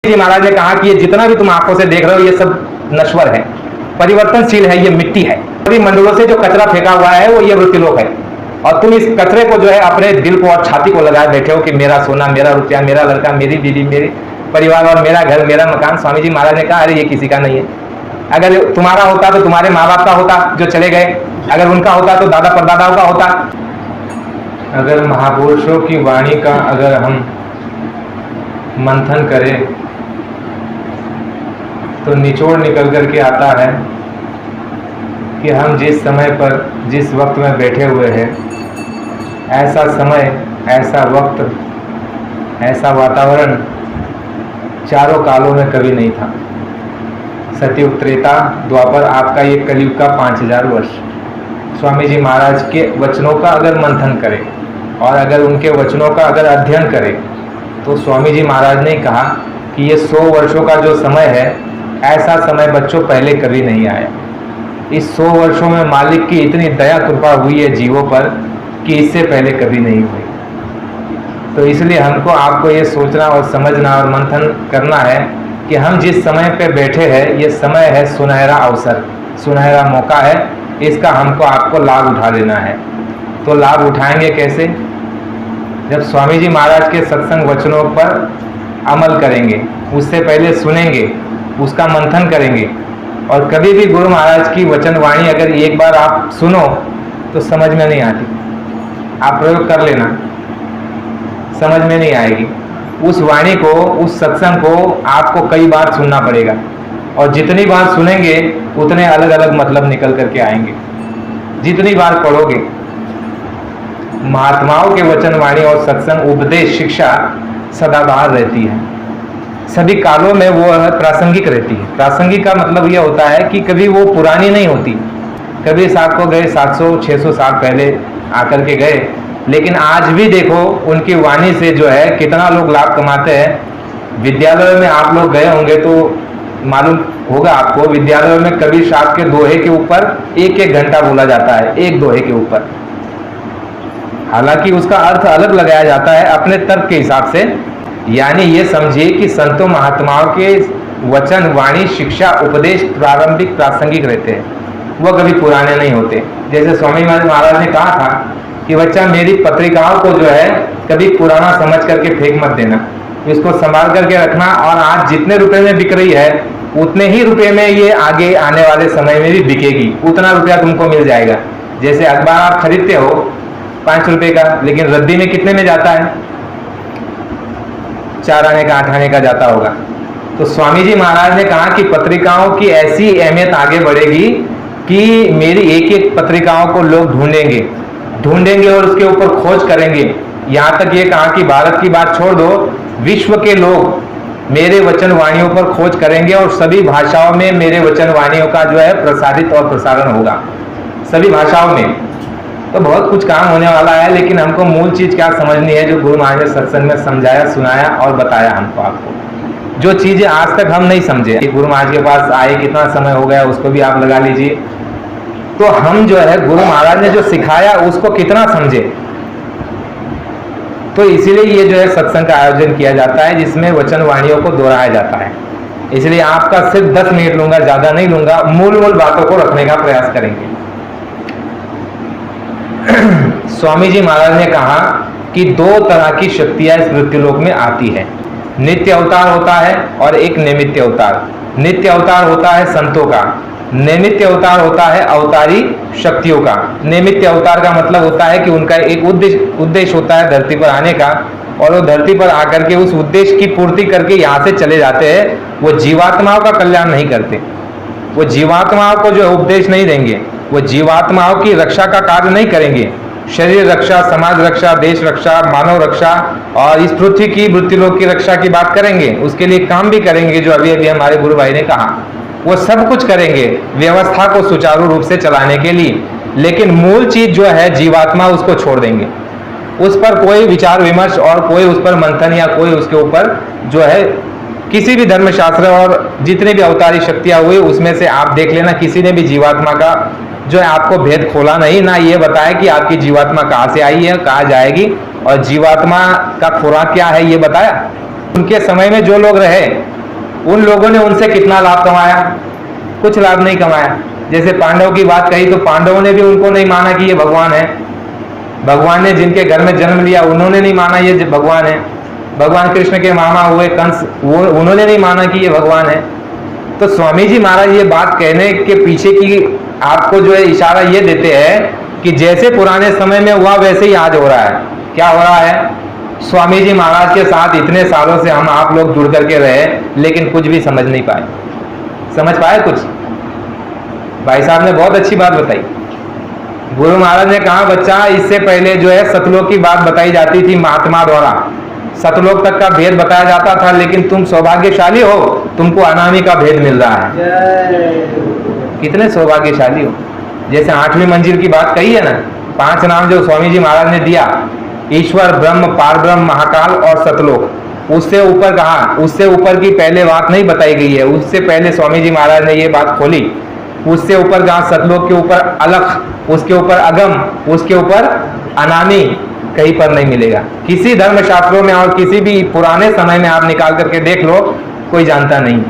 जी महाराज ने कहा कि ये जितना भी तुम आंखों से देख रहे हो ये सब नश्वर है, परिवर्तनशील है, ये मिट्टी है। सभी मंडलों से जो कचरा फेंका हुआ है वो ये वृत्तिलोक है, और तुम इस कचरे को जो है अपने दिल को और छाती को लगाए बैठे हो कि मेरा सोना, मेरा रुपया, मेरा लड़का, मेरी बीवी, मेरी परिवार और मेरा घर, मेरा मकान। स्वामी जी महाराज ने कहा अरे ये किसी का नहीं है। अगर तुम्हारा होता तो तुम्हारे माँ बाप का होता जो चले गए, अगर उनका होता तो दादा परदादाओं का होता। अगर महापुरुषों की वाणी का अगर हम मंथन करें तो निचोड़ निकल करके आता है कि हम जिस समय पर, जिस वक्त में बैठे हुए हैं, ऐसा समय, ऐसा वक्त, ऐसा वातावरण चारों कालों में कभी नहीं था। सतयुग, त्रेता, द्वापर, आपका ये कलयुग का 5000 वर्ष। स्वामी जी महाराज के वचनों का अगर मंथन करें और अगर उनके वचनों का अगर अध्ययन करें तो स्वामी जी महाराज ने कहा कि ये 100 वर्षों का जो समय है, ऐसा समय बच्चों पहले कभी नहीं आया। इस 100 वर्षों में मालिक की इतनी दया कृपा हुई है जीवों पर कि इससे पहले कभी नहीं हुई। तो इसलिए हमको आपको ये सोचना और समझना और मंथन करना है कि हम जिस समय पे बैठे हैं ये समय है सुनहरा अवसर, सुनहरा मौका है, इसका हमको आपको लाभ उठा लेना है। तो लाभ उठाएंगे कैसे? जब स्वामी जी महाराज के सत्संग वचनों पर अमल करेंगे, उससे पहले सुनेंगे, उसका मंथन करेंगे। और कभी भी गुरु महाराज की वचन वाणी अगर एक बार आप सुनो तो समझ में नहीं आती, आप प्रयोग कर लेना, समझ में नहीं आएगी। उस वाणी को, उस सत्संग को आपको कई बार सुनना पड़ेगा, और जितनी बार सुनेंगे उतने अलग अलग मतलब निकल करके आएंगे। जितनी बार पढ़ोगे, महात्माओं के वचन वाणी और सत्संग, उपदेश, शिक्षा सदाबहार रहती है, सभी कालों में वो प्रासंगिक रहती है। प्रासंगिक का मतलब यह होता है कि कभी वो पुरानी नहीं होती। कभी साथ को गए 700-600 साल पहले आकर के गए, लेकिन आज भी देखो उनकी वाणी से जो है कितना लोग लाभ कमाते हैं। विद्यालय में आप लोग गए होंगे तो मालूम होगा आपको, विद्यालय में कभी शाप के दोहे के ऊपर 1-1 घंटा बोला जाता है, एक दोहे के ऊपर। हालांकि उसका अर्थ अलग लगाया जाता है अपने तर्क के हिसाब से। यानी ये समझिए कि संतों महात्माओं के वचन, वाणी, शिक्षा, उपदेश प्रारंभिक प्रासंगिक रहते हैं, वो कभी पुराने नहीं होते। जैसे स्वामी महाराज ने कहा था कि बच्चा मेरी पत्रिकाओं को जो है कभी पुराना समझ करके फेंक मत देना, इसको संभाल करके रखना, और आज जितने रुपए में बिक रही है उतने ही रुपए में ये आगे आने वाले समय में भी बिकेगी, उतना रुपया तुमको मिल जाएगा। जैसे अखबार आप खरीदते हो 5 रुपए का, लेकिन रद्दी में कितने में जाता है? 4 आने का, 8 आने का जाता होगा। तो स्वामी जी महाराज ने कहा कि पत्रिकाओं की ऐसी अहमियत आगे बढ़ेगी कि मेरी एक एक पत्रिकाओं को लोग ढूंढेंगे और उसके ऊपर खोज करेंगे। यहाँ तक ये कहा कि भारत की बात छोड़ दो, विश्व के लोग मेरे वचन वाणियों पर खोज करेंगे और सभी भाषाओं में मेरे वचन वाणियों का जो है प्रसारित और प्रसारण होगा, सभी भाषाओं में। तो बहुत कुछ काम होने वाला है, लेकिन हमको मूल चीज क्या समझनी है, जो गुरु महाराज ने सत्संग में समझाया, सुनाया और बताया हमको, आपको जो चीजें आज तक हम नहीं समझे। गुरु महाराज के पास आए कितना समय हो गया उसको भी आप लगा लीजिए। तो हम जो है गुरु महाराज ने जो सिखाया उसको कितना समझे। तो इसीलिए ये जो है सत्संग का आयोजन किया जाता है, जिसमें वचन वाणियों को दोहराया जाता है। इसलिए आपका सिर्फ 10 मिनट लूंगा, ज्यादा नहीं लूंगा, मूल बातों को रखने का प्रयास करेंगे। स्वामी जी महाराज ने कहा कि 2 तरह की शक्तियां इस मृत्युलोक में आती है। नित्य अवतार होता है और एक नैमित्य अवतार। नित्य अवतार होता है संतों का, नैमित्य अवतार होता है अवतारी शक्तियों का। नैमित्य अवतार का मतलब होता है कि उनका एक उद्देश्य होता है धरती पर आने का, और वो धरती पर आकर के उस उद्देश्य की पूर्ति करके यहाँ से चले जाते हैं। वो जीवात्माओं का कल्याण नहीं करते, वो जीवात्माओं को जो उपदेश नहीं देंगे, वो जीवात्माओं की रक्षा का कार्य नहीं करेंगे। शरीर रक्षा, समाज रक्षा, देश रक्षा, मानव रक्षा और इस पृथ्वी की, मृत्युलोक की रक्षा की बात करेंगे। उसके लिए काम भी करेंगे, जो अभी अभी हमारे गुरु भाई ने कहा, वो सब कुछ करेंगे व्यवस्था को सुचारू रूप से चलाने के लिए। लेकिन मूल चीज जो है जीवात्मा, उसको छोड़ देंगे। उस पर कोई विचार विमर्श और कोई उस पर मंथन या कोई उसके ऊपर जो है किसी भी धर्मशास्त्र और जितने भी अवतारी शक्तियां हुई उसमें से आप देख लेना, किसी ने भी जीवात्मा का जो है आपको भेद खोला नहीं, ना ये बताया कि आपकी जीवात्मा कहाँ से आई है, कहाँ जाएगी और जीवात्मा का खुराक क्या है, ये बताया। उनके समय में जो लोग रहे उन लोगों ने उनसे कितना लाभ कमाया? कुछ लाभ नहीं कमाया। जैसे पांडव की बात कही तो पांडवों ने भी उनको नहीं माना कि ये भगवान है। भगवान ने जिनके घर में जन्म लिया उन्होंने नहीं माना ये भगवान है। भगवान कृष्ण के मामा हुए कंस, वो उन्होंने नहीं माना कि ये भगवान है। तो स्वामी जी महाराज ये बात कहने के पीछे की आपको जो है इशारा ये देते हैं कि जैसे पुराने समय में हुआ वैसे ही आज हो रहा है। क्या हो रहा है? स्वामी जी महाराज के साथ इतने सालों से हम आप लोग जुड़ करके रहे, लेकिन कुछ भी समझ नहीं पाए। समझ पाए कुछ? भाई साहब ने बहुत अच्छी बात बताई। गुरु महाराज ने कहा, बच्चा इससे पहले जो है सतलोक की बात बताई जाती थी महात्मा द्वारा, सतलोक तक का भेद बताया जाता था, लेकिन तुम सौभाग्यशाली हो, तुमको अनामी का भेद मिल रहा है। कितने सौभाग्यशाली हो। जैसे 8वीं मंजिल की बात कही है ना, 5 नाम जो स्वामी जी महाराज ने दिया, ईश्वर, ब्रह्म, पारब्रह्म, महाकाल और सतलोक। उससे ऊपर कहा, उससे ऊपर की पहले बात नहीं बताई गई है। उससे पहले स्वामी जी महाराज ने ये बात खोली। उससे ऊपर कहा सतलोक के ऊपर अलख, उसके ऊपर अगम, उसके ऊपर अनामी, कहीं पर नहीं मिलेगा। किसी धर्म शास्त्रों में और किसी भी पुराने समय में आप निकाल करके देख लो, कोई जानता नहीं।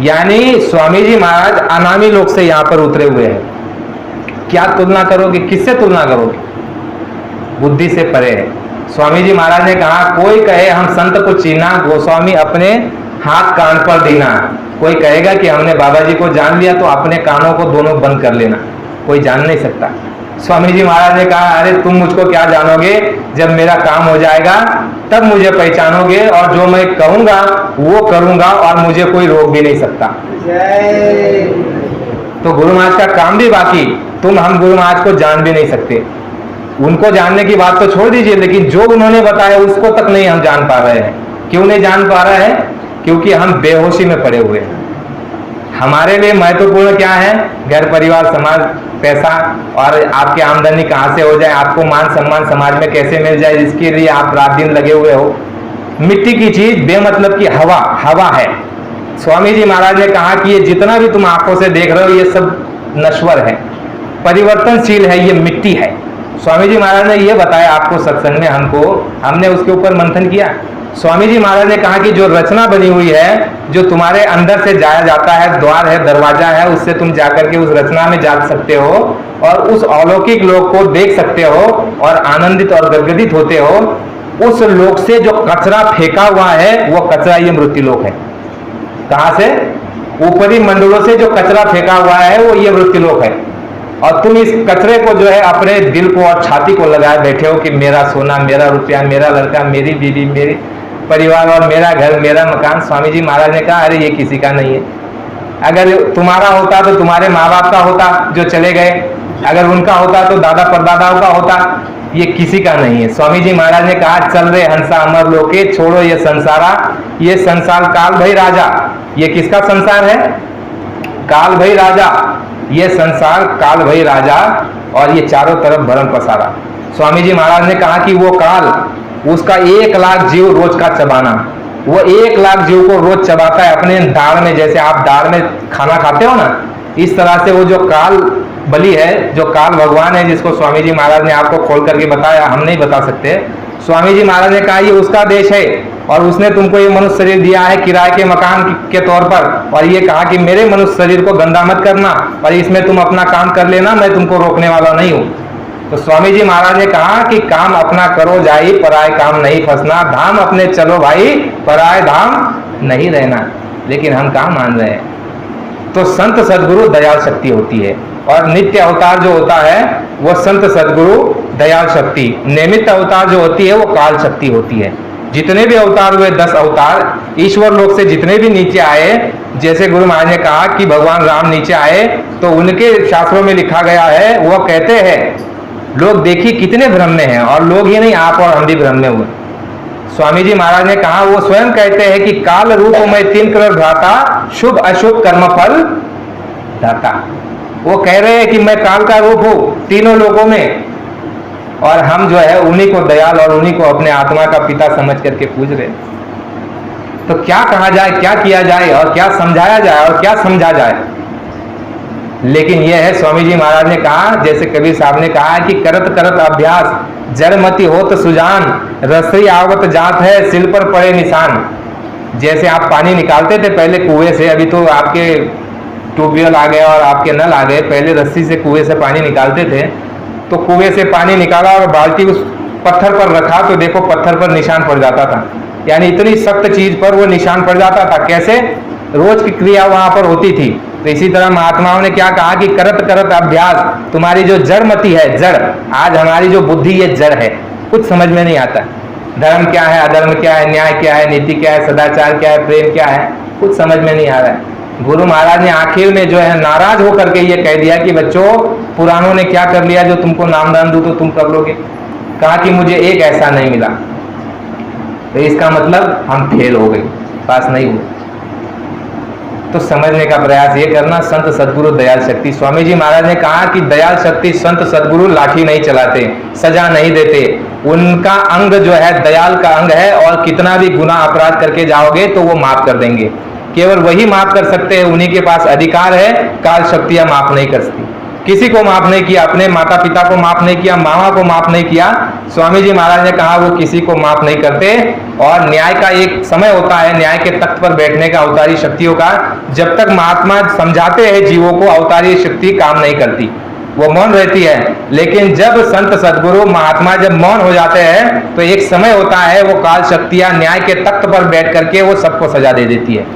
यानी स्वामी जी महाराज अनामी लोक से यहाँ पर उतरे हुए हैं। क्या तुलना करोगे? किससे तुलना करोगे? बुद्धि से परे है। स्वामी जी महाराज ने कहा, कोई कहे हम संत को चीना, गोस्वामी अपने हाथ कान पर दीना। कोई कहेगा कि हमने बाबा जी को जान लिया, तो अपने कानों को दोनों बंद कर लेना। कोई जान नहीं सकता। स्वामी जी महाराज ने कहा, अरे तुम मुझको क्या जानोगे, जब मेरा काम हो जाएगा तब मुझे पहचानोगे, और जो मैं कहूंगा वो करूंगा, और मुझे कोई रोक भी नहीं सकता। तो गुरु महाराज का काम भी बाकी, हम गुरु महाराज को जान भी नहीं सकते। उनको जानने की बात तो छोड़ दीजिए, लेकिन जो उन्होंने बताया उसको तक नहीं हम जान पा रहे हैं। क्यों नहीं जान पा रहे हैं? क्योंकि हम बेहोशी में पड़े हुए हैं। हमारे लिए महत्वपूर्ण क्या है? घर परिवार समाज, पैसा, और आपकी आमदनी कहाँ से हो जाए, आपको मान सम्मान समाज में कैसे मिल जाए, इसके लिए आप रात दिन लगे हुए हो। मिट्टी की चीज, बेमतलब की हवा है। स्वामी जी महाराज ने कहा कि ये जितना भी तुम आंखों से देख रहे हो ये सब नश्वर है, परिवर्तनशील है, ये मिट्टी है। स्वामी जी महाराज ने ये बताया आपको सत्संग में, हमने उसके ऊपर मंथन किया। स्वामी जी महाराज ने कहा कि जो रचना बनी हुई है, जो तुम्हारे अंदर से जाया जाता है, द्वार है, दरवाजा है, उससे तुम जाकर के उस रचना में जा सकते हो और उस अलौकिक लोक को देख सकते हो और आनंदित और गदगदित होते हो। उस लोक से जो कचरा फेंका हुआ है वो कचरा ये मृत्यु लोक है। कहां से? ऊपरी मंडलों से जो कचरा फेंका हुआ है वो ये मृत्यु लोक है। और तुम इस कचरे को जो है अपने दिल को और छाती को लगाए बैठे हो कि मेरा सोना, मेरा रुपया, मेरा लड़का, मेरी बीवी, मेरी परिवार और मेरा घर, मेरा मकान। स्वामी जी महाराज ने कहा, अरे ये किसी का नहीं है। अगर तुम्हारा होता तो तुम्हारे माँ बाप का होता जो चले गए, अगर उनका होता तो दादा परदादाओं का होता, ये किसी का नहीं है। स्वामी जी महाराज ने कहा, चल रे हंसा अमर लोके, छोड़ो ये संसारा, ये संसार काल भई राजा। ये किसका संसार है? काल भई राजा। ये संसार काल भई राजा, और ये चारों तरफ भरम पसारा। स्वामी जी महाराज ने कहा कि वो काल, उसका 1 लाख जीव रोज का चबाना, वो 1 लाख जीव को रोज चबाता है अपने दाढ़ में। जैसे आप दाढ़ में खाना खाते हो ना, इस तरह से वो जो काल बलि है, जो काल भगवान है, जिसको स्वामी जी महाराज ने आपको खोल करके बताया, हम नहीं बता सकते। स्वामी जी महाराज ने कहा ये उसका देश है, और उसने तुमको ये मनुष्य शरीर दिया है किराए के मकान के तौर पर, और ये कहा कि मेरे मनुष्य शरीर को गंदा मत करना, और इसमें तुम अपना काम कर लेना, मैं तुमको रोकने वाला नहीं हूं। तो स्वामी जी महाराज ने कहा कि काम अपना करो जाई, पराए काम नहीं फंसना, धाम अपने चलो भाई, पराए धाम नहीं रहना। लेकिन हम कहाँ मान रहे हैं? तो संत सदगुरु दयाल शक्ति होती है, और नित्य अवतार जो होता है वो संत सदगुरु दयाल शक्ति, नियमित अवतार जो होती है वो काल शक्ति होती है। जितने भी अवतार हुए 10 अवतार ईश्वर लोक से जितने भी नीचे आए, जैसे गुरु महाराज ने कहा कि भगवान राम नीचे आए तो उनके शास्त्रों में लिखा गया है, वो कहते हैं लोग देखिए कितने भ्रम में हैं, और लोग ही नहीं आप और हम भी भ्रम में हुए। स्वामी जी महाराज ने कहा, वो स्वयं कहते हैं कि काल रूप में 3 करोड़ भ्राता, शुभ अशुभ कर्म फल दाता। वो कह रहे हैं कि मैं काल का रूप हूं तीनों लोगों में, और हम जो है उन्हीं को दयाल और उन्हीं को अपने आत्मा का पिता समझ करके पूज रहे। तो क्या कहा जाए, क्या किया जाए, और क्या समझाया जाए, और क्या समझा जाए? लेकिन यह है, स्वामी जी महाराज ने कहा, जैसे कबीर साहब ने कहा कि करत करत अभ्यास जड़मति होत सुजान, रसरी आवत जात है सिल पर पड़े निशान। जैसे आप पानी निकालते थे पहले कुएं से, अभी तो आपके ट्यूबवेल आ गए और आपके नल आ गए, पहले रस्सी से कुएं से पानी निकालते थे, तो कुएं से पानी निकाला और बाल्टी उस पत्थर पर रखा तो देखो पत्थर पर निशान पड़ जाता था, यानी इतनी सख्त चीज पर वो निशान पड़ जाता था। कैसे? रोज की क्रिया वहां पर होती थी। तो इसी तरह महात्माओं ने क्या कहा कि करत करत अभ्यास, तुम्हारी जो जड़ मति है, जड़, आज हमारी जो बुद्धि ये जड़ है, कुछ समझ में नहीं आता। धर्म क्या है, अधर्म क्या है, न्याय क्या है, नीति क्या है, सदाचार क्या है, प्रेम क्या है, कुछ समझ में नहीं आ रहा है। गुरु महाराज ने आखिर में जो है नाराज होकर के ये कह दिया कि बच्चों, पुराणों ने क्या कर लिया, जो तुमको नामदान दूं तो तुम कर लोगे। कहा कि मुझे एक ऐसा नहीं मिला, तो इसका मतलब हम फेल हो गए, पास नहीं हुए। तो समझने का प्रयास ये करना, संत सदगुरु दयाल शक्ति। स्वामी जी महाराज ने कहा कि दयाल शक्ति संत सदगुरु लाठी नहीं चलाते, सजा नहीं देते, उनका अंग जो है दयाल का अंग है, और कितना भी गुनाह अपराध करके जाओगे तो वो माफ कर देंगे। केवल वही माफ कर सकते हैं, उन्हीं के पास अधिकार है, काल शक्तियां माफ नहीं कर सकती। किसी को माफ नहीं किया, अपने माता पिता को माफ नहीं किया, मामा को माफ नहीं किया। स्वामी जी महाराज ने कहा वो किसी को माफ नहीं करते। और न्याय का एक समय होता है, न्याय के तख्त पर बैठने का अवतारी शक्तियों का। जब तक महात्मा समझाते हैं जीवों को, अवतारी शक्ति काम नहीं करती, वो मौन रहती है। लेकिन जब संत सदगुरु महात्मा जब मौन हो जाते हैं तो एक समय होता है, वो काल शक्तियां न्याय के तख्त पर बैठ करके वो सबको सजा दे देती है।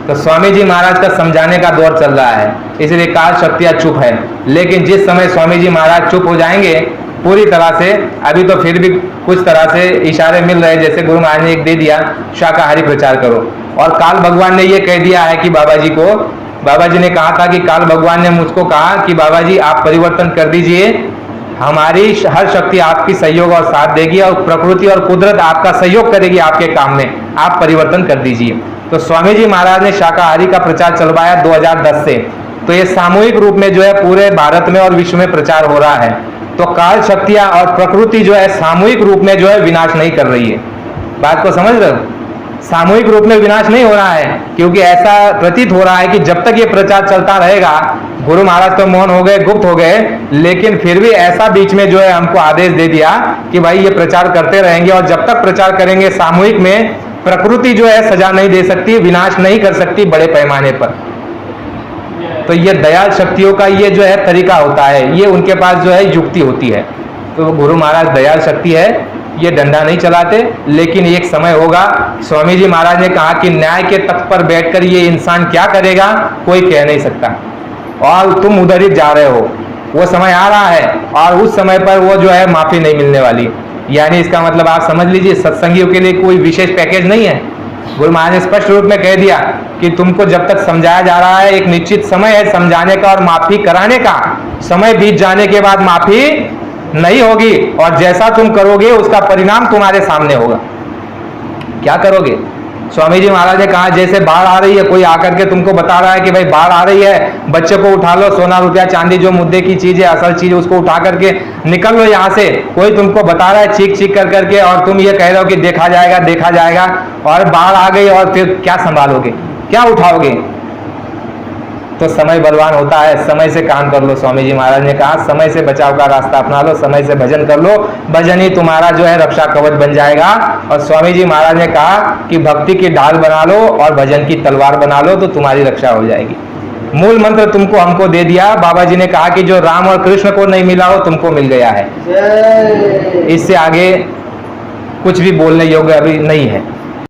तो स्वामी जी महाराज का समझाने का दौर चल रहा है, इसलिए काल शक्तियां चुप है। लेकिन जिस समय स्वामी जी महाराज चुप हो जाएंगे पूरी तरह से, अभी तो फिर भी कुछ तरह से इशारे मिल रहे, जैसे गुरु महाराज ने एक दे दिया, शाकाहारी प्रचार करो। और काल भगवान ने ये कह दिया है कि बाबा जी को, बाबा जी ने कहा था कि काल भगवान ने मुझको कहा कि बाबा जी आप परिवर्तन कर दीजिए, हमारी हर शक्ति आपकी सहयोग और साथ देगी, और प्रकृति और कुदरत आपका सहयोग करेगी आपके काम में, आप परिवर्तन कर दीजिए। तो स्वामी जी महाराज ने शाकाहारी का प्रचार चलवाया 2010 से। तो ये सामूहिक रूप में जो है पूरे भारत में और विश्व में प्रचार हो रहा है। तो काल शक्तियां और प्रकृति जो है सामूहिक रूप में जो है विनाश नहीं कर रही है। बात को समझ रहे हो? सामूहिक रूप में विनाश नहीं हो रहा है, क्योंकि ऐसा प्रतीत हो रहा है कि जब तक ये प्रचार चलता रहेगा, गुरु महाराज तो मौन हो गए, गुप्त हो गए, लेकिन फिर भी ऐसा बीच में जो है हमको आदेश दे दिया कि भाई ये प्रचार करते रहेंगे, और जब तक प्रचार करेंगे सामूहिक में, प्रकृति जो है सजा नहीं दे सकती, विनाश नहीं कर सकती बड़े पैमाने पर। तो ये दयाल शक्तियों का ये जो है तरीका होता है, ये उनके पास जो है युक्ति होती है। तो गुरु महाराज दयाल शक्ति है, ये डंडा नहीं चलाते। लेकिन एक समय होगा, स्वामी जी महाराज ने कहा कि न्याय के तख्त पर बैठकर ये इंसान क्या करेगा कोई कह नहीं सकता, और तुम उधर ही जा रहे हो। वो समय आ रहा है, और उस समय पर वो जो है माफी नहीं मिलने वाली। यानी इसका मतलब आप समझ लीजिए, सत्संगियों के लिए कोई विशेष पैकेज नहीं है। गुरु महाराज ने स्पष्ट रूप में कह दिया कि तुमको जब तक समझाया जा रहा है, एक निश्चित समय है समझाने का और माफी कराने का। समय बीत जाने के बाद माफी नहीं होगी, और जैसा तुम करोगे उसका परिणाम तुम्हारे सामने होगा। क्या करोगे? स्वामी जी महाराज ने कहा जैसे बाढ़ आ रही है, कोई आकर के तुमको बता रहा है कि भाई बाढ़ आ रही है, बच्चे को उठा लो, सोना रुपया चांदी जो मुद्दे की चीज है, असल चीज, उसको उठा करके निकल लो यहाँ से। कोई तुमको बता रहा है चीख चीख कर करके, और तुम ये कह रहे हो कि देखा जाएगा देखा जाएगा, और बाढ़ आ गई और फिर क्या संभालोगे, क्या उठाओगे? तो समय बलवान होता है, समय से काम कर लो। स्वामी जी महाराज ने कहा समय से बचाव का रास्ता अपना लो, समय से भजन कर लो, भजन ही तुम्हारा जो है रक्षा कवच बन जाएगा। और स्वामी जी महाराज ने कहा कि भक्ति की ढाल बना लो और भजन की तलवार बना लो, तो तुम्हारी रक्षा हो जाएगी। मूल मंत्र तुमको हमको दे दिया। बाबा जी ने कहा कि जो राम और कृष्ण को नहीं मिला हो तुमको मिल गया है। इससे आगे कुछ भी बोलने योग्य अभी नहीं है।